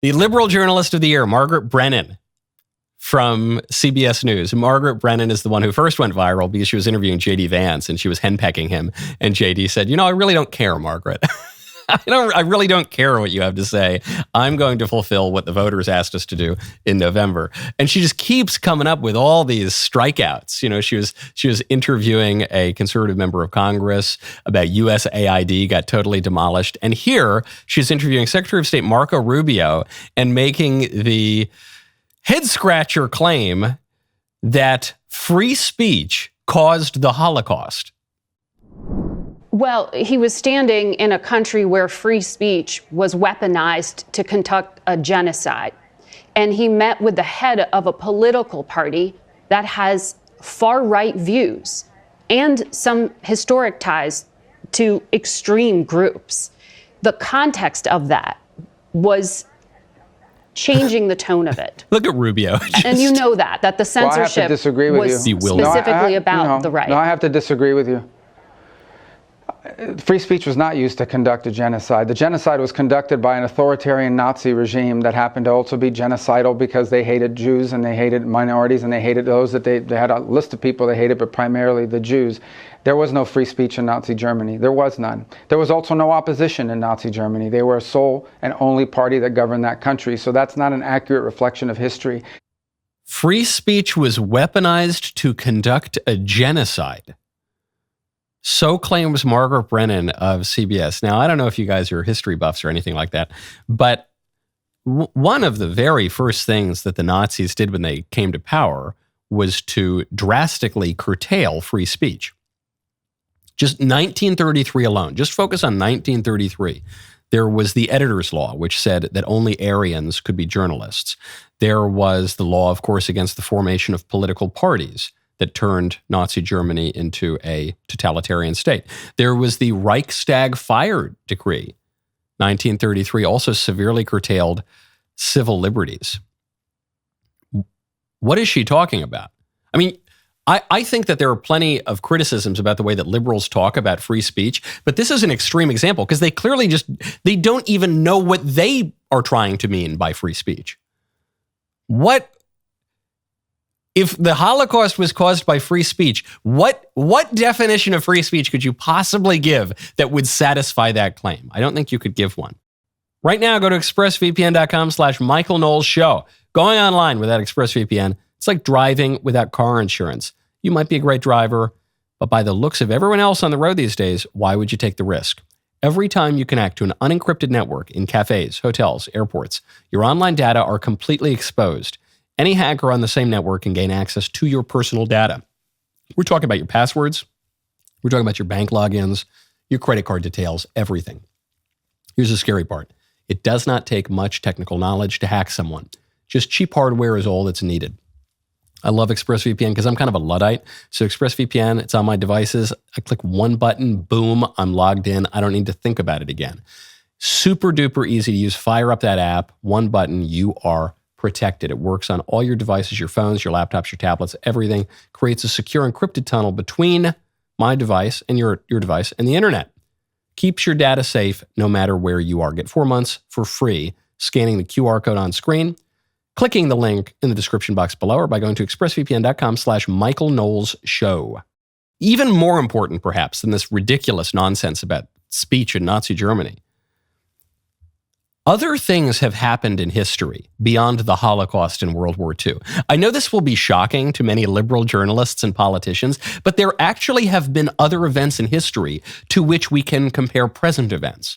The liberal journalist of the year, Margaret Brennan from CBS News. Margaret Brennan is the one who first went viral because she was interviewing J.D. Vance and she was henpecking him. And J.D. said, I really don't care, Margaret. I really don't care what you have to say. I'm going to fulfill what the voters asked us to do in November. And she just keeps coming up with all these strikeouts. She was interviewing a conservative member of Congress about USAID, got totally demolished. And here she's interviewing Secretary of State Marco Rubio and making the head scratcher claim that free speech caused the Holocaust. Well, he was standing in a country where free speech was weaponized to conduct a genocide. And he met with the head of a political party that has far-right views and some historic ties to extreme groups. The context of that was changing the tone of it. Look at Rubio. And you know that the censorship I have to disagree with was you. Specifically about the right. No, I have to disagree with you. Free speech was not used to conduct a genocide. The genocide was conducted by an authoritarian Nazi regime that happened to also be genocidal because they hated Jews and they hated minorities and they hated those that they had a list of people they hated, but primarily the Jews. There was no free speech in Nazi Germany. There was none. There was also no opposition in Nazi Germany. They were a sole and only party that governed that country. So that's not an accurate reflection of history. Free speech was weaponized to conduct a genocide. So claims Margaret Brennan of CBS. Now, I don't know if you guys are history buffs or anything like that, but one of the very first things that the Nazis did when they came to power was to drastically curtail free speech. Just 1933 alone, just focus on 1933. There was the editor's law, which said that only Aryans could be journalists. There was the law, of course, against the formation of political parties that turned Nazi Germany into a totalitarian state. There was the Reichstag fire decree, 1933, also severely curtailed civil liberties. What is she talking about? I mean, I think that there are plenty of criticisms about the way that liberals talk about free speech, but this is an extreme example because they clearly they don't even know what they are trying to mean by free speech. If the Holocaust was caused by free speech, what definition of free speech could you possibly give that would satisfy that claim? I don't think you could give one. Right now, go to expressvpn.com/Michael Knowles Show. Going online without ExpressVPN, it's like driving without car insurance. You might be a great driver, but by the looks of everyone else on the road these days, why would you take the risk? Every time you connect to an unencrypted network in cafes, hotels, airports, your online data are completely exposed. Any hacker on the same network can gain access to your personal data. We're talking about your passwords. We're talking about your bank logins, your credit card details, everything. Here's the scary part. It does not take much technical knowledge to hack someone. Just cheap hardware is all that's needed. I love ExpressVPN because I'm kind of a Luddite. So ExpressVPN, it's on my devices. I click one button, boom, I'm logged in. I don't need to think about it again. Super duper easy to use. Fire up that app, one button, you are protected. It works on all your devices, your phones, your laptops, your tablets, everything. Creates a secure encrypted tunnel between my device and your device and the internet. Keeps your data safe no matter where you are. Get 4 months for free, scanning the QR code on screen, clicking the link in the description box below, or by going to expressvpn.com/Michael Knowles Show. Even more important, perhaps, than this ridiculous nonsense about speech in Nazi Germany, other things have happened in history beyond the Holocaust and World War II. I know this will be shocking to many liberal journalists and politicians, but there actually have been other events in history to which we can compare present events.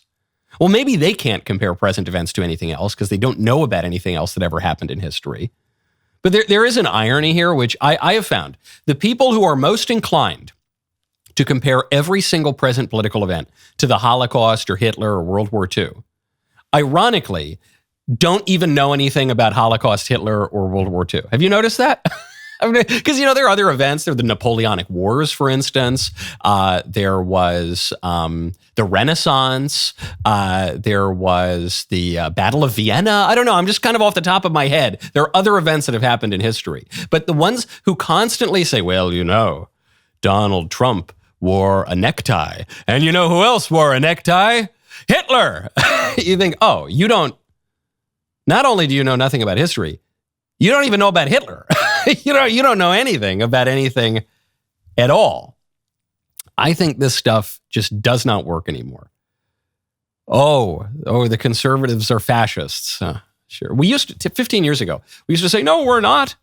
Well, maybe they can't compare present events to anything else because they don't know about anything else that ever happened in history. But there is an irony here, which I have found. The people who are most inclined to compare every single present political event to the Holocaust or Hitler or World War II, ironically, don't even know anything about Holocaust, Hitler, or World War II. Have you noticed that? Because, there are other events. There are the Napoleonic Wars, for instance. There was the Renaissance. There was the Battle of Vienna. I don't know. I'm just kind of off the top of my head. There are other events that have happened in history. But the ones who constantly say, well, Donald Trump wore a necktie. And you know who else wore a necktie? Hitler. You think, oh, you don't Not only do you know nothing about history, you don't even know about Hitler. You don't know anything about anything at all. I think this stuff just does not work anymore. Oh, the conservatives are fascists. Sure. 15 years ago, we used to say, no, we're not.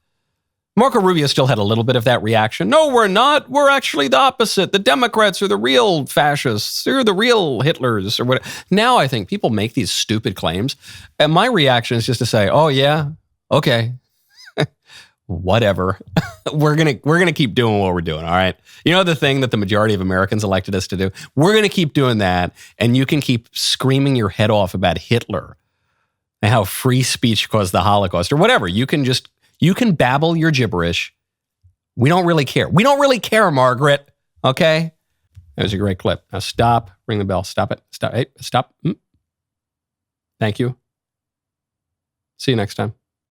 Marco Rubio still had a little bit of that reaction. No, we're not. We're actually the opposite. The Democrats are the real fascists. They're the real Hitlers or whatever. Now I think people make these stupid claims. And my reaction is just to say, oh, yeah, okay. Whatever. We're gonna keep doing what we're doing, all right? You know the thing that the majority of Americans elected us to do? We're going to keep doing that, and you can keep screaming your head off about Hitler and how free speech caused the Holocaust or whatever. You can babble your gibberish. We don't really care. We don't really care, Margaret. Okay? That was a great clip. Now stop. Ring the bell. Stop it. Stop. Hey, stop. Thank you. See you next time.